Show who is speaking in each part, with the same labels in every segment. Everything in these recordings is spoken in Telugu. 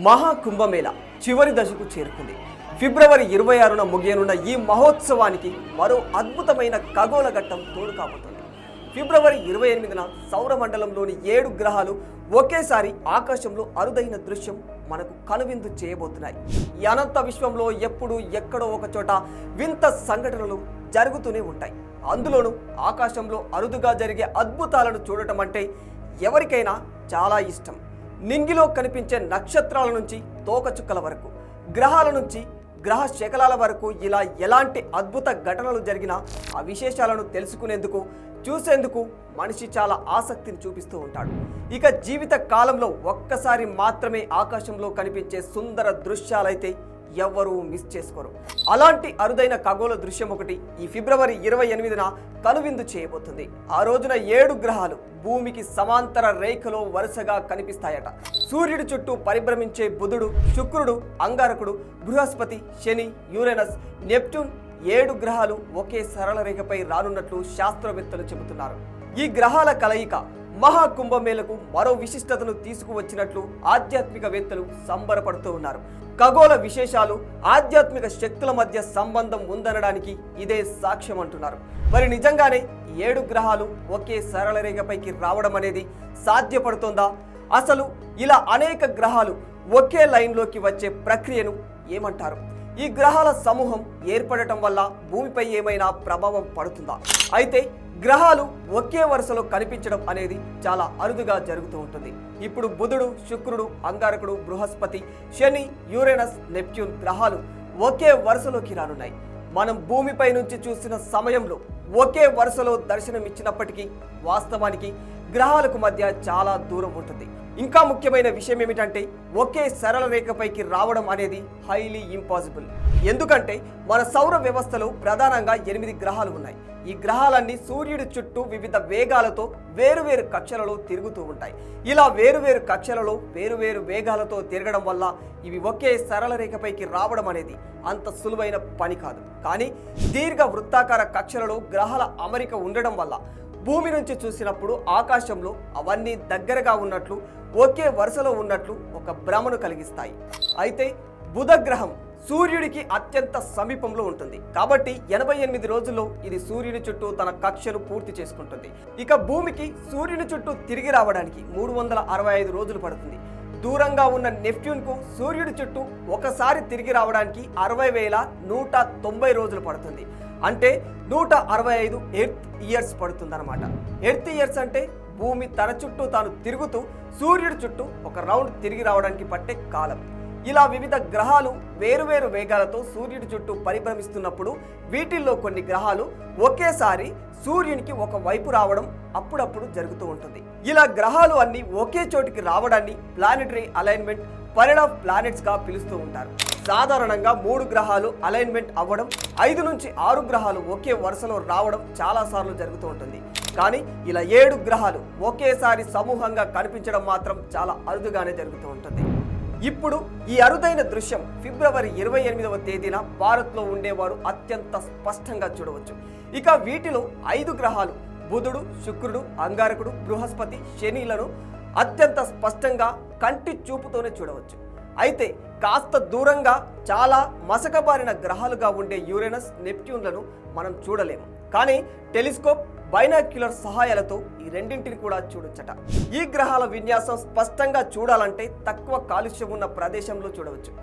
Speaker 1: మహాకుంభమేళ చివరి దశకు చేరుకుంది. ఫిబ్రవరి 26న ముగియనున్న ఈ మహోత్సవానికి మరో అద్భుతమైన ఖగోళ ఘట్టం తోడు కాబోతుంది. ఫిబ్రవరి 28న సౌరమండలంలోని 7 గ్రహాలు ఒకేసారి ఆకాశంలో అరుదైన దృశ్యం మనకు కనువిందు చేయబోతున్నాయి. ఈ అనంత విశ్వంలో ఎప్పుడు ఎక్కడో ఒక చోట వింత సంఘటనలు జరుగుతూనే ఉంటాయి. అందులోనూ ఆకాశంలో అరుదుగా జరిగే అద్భుతాలను చూడటం అంటే ఎవరికైనా చాలా ఇష్టం. నింగిలో కనిపించే నక్షత్రాల నుంచి తోకచుక్కల వరకు, గ్రహాల నుంచి గ్రహ శకలాల వరకు ఇలా ఎలాంటి అద్భుత ఘటనలు జరిగినా ఆ విశేషాలను తెలుసుకునేందుకు, చూసేందుకు మనిషి చాలా ఆసక్తిని చూపిస్తూ ఉంటాడు. ఇక జీవిత కాలంలో ఒక్కసారి మాత్రమే ఆకాశంలో కనిపించే సుందర దృశ్యాలైతే ఎవ్వరూ మిస్ చేసుకోరు. అలాంటి అరుదైన ఖగోళ దృశ్యం ఒకటి ఈ ఫిబ్రవరి 28న కనువిందు చేయబోతుంది. ఆ రోజున 7 గ్రహాలు భూమికి సమాంతర రేఖలో వరుసగా కనిపిస్తాయట. సూర్యుడి చుట్టూ పరిభ్రమించే బుధుడు, శుక్రుడు, అంగారకుడు, బృహస్పతి, శని, యురేనస్, నెప్ట్యూన్ 7 గ్రహాలు ఒకే సరళ రేఖపై రానున్నట్లు శాస్త్రవేత్తలు చెబుతున్నారు. ఈ గ్రహాల కలయిక మహాకుంభమేళకు మరో విశిష్టతను తీసుకువచ్చినట్లు ఆధ్యాత్మికవేత్తలు సంబరపడుతూ ఉన్నారు. ఖగోళ విశేషాలు, ఆధ్యాత్మిక శక్తుల మధ్య సంబంధం ఉందనడానికి ఇదే సాక్ష్యం అంటున్నారు. మరి నిజంగానే 7 గ్రహాలు ఒకే సరళ రేఖపైకి రావడం అనేది సాధ్యపడుతోందా? అసలు ఇలా అనేక గ్రహాలు ఒకే లైన్లోకి వచ్చే ప్రక్రియను ఏమంటారు? ఈ గ్రహాల సమూహం ఏర్పడటం వల్ల భూమిపై ఏమైనా ప్రభావం పడుతుందా? అయితే గ్రహాలు ఒకే వరుసలో కనిపించడం అనేది చాలా అరుదుగా జరుగుతూ ఉంటుంది. ఇప్పుడు బుధుడు, శుక్రుడు, అంగారకుడు, బృహస్పతి, శని, యురేనస్, నెప్ట్యూన్ గ్రహాలు ఒకే వరుసలోకి రానున్నాయి. మనం భూమిపై నుంచి చూసిన సమయంలో ఒకే వరుసలో దర్శనమిచ్చినప్పటికీ వాస్తవానికి గ్రహాలకు మధ్య చాలా దూరం ఉంటుంది. ఇంకా ముఖ్యమైన విషయం ఏమిటంటే ఒకే సరళ రేఖపైకి రావడం అనేది హైలీ ఇంపాసిబుల్. ఎందుకంటే మన సౌర వ్యవస్థలో ప్రధానంగా 8 గ్రహాలు ఉన్నాయి. ఈ గ్రహాలన్నీ సూర్యుడి చుట్టూ వివిధ వేగాలతో వేరువేరు కక్షలలో తిరుగుతూ ఉంటాయి. ఇలా వేరువేరు కక్షలలో వేరువేరు వేగాలతో తిరగడం వల్ల ఇవి ఒకే సరళ రేఖపైకి రావడం అనేది అంత సులువైన పని కాదు. కానీ దీర్ఘ వృత్తాకార కక్షలలో గ్రహాల అమరిక ఉండడం వల్ల భూమి నుంచి చూసినప్పుడు ఆకాశంలో అవన్నీ దగ్గరగా ఉన్నట్లు, ఒకే వరుసలో ఉన్నట్లు ఒక భ్రమను కలిగిస్తాయి. అయితే బుధ గ్రహం సూర్యుడికి అత్యంత సమీపంలో ఉంటుంది కాబట్టి 88 రోజుల్లో ఇది సూర్యుని చుట్టూ తన కక్షను పూర్తి చేసుకుంటుంది. ఇక భూమికి సూర్యుని చుట్టూ తిరిగి రావడానికి 365 రోజులు పడుతుంది. దూరంగా ఉన్న నెప్ట్యూన్కు సూర్యుడి చుట్టూ ఒకసారి తిరిగి రావడానికి 60,190 రోజులు పడుతుంది. అంటే 165 ఎర్త్ ఇయర్స్ పడుతుందన్నమాట. ఎర్త్ ఇయర్స్ అంటే భూమి తన చుట్టూ తాను తిరుగుతూ సూర్యుడి చుట్టూ ఒక రౌండ్ తిరిగి రావడానికి పట్టే కాలం. ఇలా వివిధ గ్రహాలు వేరువేరు వేగాలతో సూర్యుడి చుట్టూ పరిభ్రమిస్తున్నప్పుడు వీటిల్లో కొన్ని గ్రహాలు ఒకేసారి సూర్యునికి ఒక వైపు రావడం అప్పుడప్పుడు జరుగుతూ ఉంటుంది. ఇలా గ్రహాలు అన్ని ఒకే చోటికి రావడాన్ని planetary alignment, parade of planets గా పిలుస్తూ ఉంటారు. సాధారణంగా 3 గ్రహాలు అలైన్మెంట్ అవ్వడం, 5 నుంచి 6 గ్రహాలు ఒకే వరుసలో రావడం చాలా సార్లు జరుగుతూ ఉంటుంది. కానీ ఇలా 7 గ్రహాలు ఒకేసారి సమూహంగా కనిపించడం మాత్రం చాలా అరుదుగానే జరుగుతూ ఉంటుంది. ఇప్పుడు ఈ అరుదైన దృశ్యం ఫిబ్రవరి 28వ తేదీన భారత్లో ఉండేవారు అత్యంత స్పష్టంగా చూడవచ్చు. ఇక వీటిలో 5 గ్రహాలు బుధుడు, శుక్రుడు, అంగారకుడు, బృహస్పతి, శనిలను అత్యంత స్పష్టంగా కంటి చూపుతోనే చూడవచ్చు. అయితే కాస్త దూరంగా చాలా మసకబారిన గ్రహాలుగా ఉండే యురేనస్, నెప్ట్యూన్లను మనం చూడలేము. కానీ టెలిస్కోప్, బైనాక్యులర్ సహాయాలతో ఈ రెండింటిని కూడా చూడొచ్చట. ఈ గ్రహాల విన్యాసం స్పష్టంగా చూడాలంటే తక్కువ కాలుష్యం ఉన్న ప్రదేశంలో చూడవచ్చు.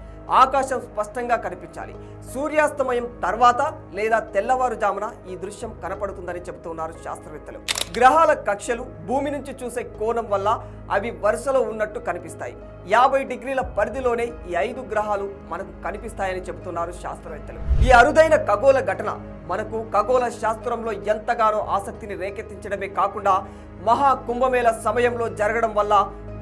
Speaker 1: ఆకాశం స్పష్టంగా కనిపించాలి. సూర్యాస్తమయం తర్వాత లేదా తెల్లవారుజామున ఈ దృశ్యం కనపడుతుందని చెబుతున్నారు శాస్త్రవేత్తలు. గ్రహాల కక్షలు భూమి నుంచి చూసే కోణం వల్ల అవి వరుసలో ఉన్నట్టు కనిపిస్తాయి. 50 డిగ్రీల పరిధిలోనే ఈ 5 గ్రహాలు మనకు కనిపిస్తాయని చెబుతున్నారు శాస్త్రవేత్తలు. ఈ అరుదైన ఖగోళ ఘటన మనకు ఖగోళ శాస్త్రంలో ఎంతగానో ఆసక్తిని రేకెత్తించడమే కాకుండా మహాకుంభమేళ సమయంలో జరగడం వల్ల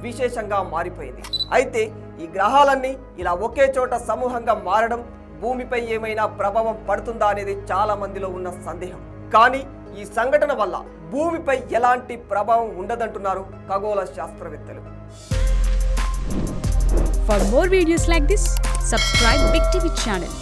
Speaker 1: విశేషంగా మారిపోయింది. అయితే ఈ గ్రహాలన్నీ ఇలా ఒకే చోట సమూహంగా మారడం భూమిపై ఏమైనా ప్రభావం పడుతుందా అనేది చాలా మందిలో ఉన్న సందేహం. కానీ ఈ సంఘటన వల్ల భూమిపై ఎలాంటి ప్రభావం ఉండదంటున్నారు ఖగోళ శాస్త్రవేత్తలు.
Speaker 2: For more videos like this, subscribe Big TV channel.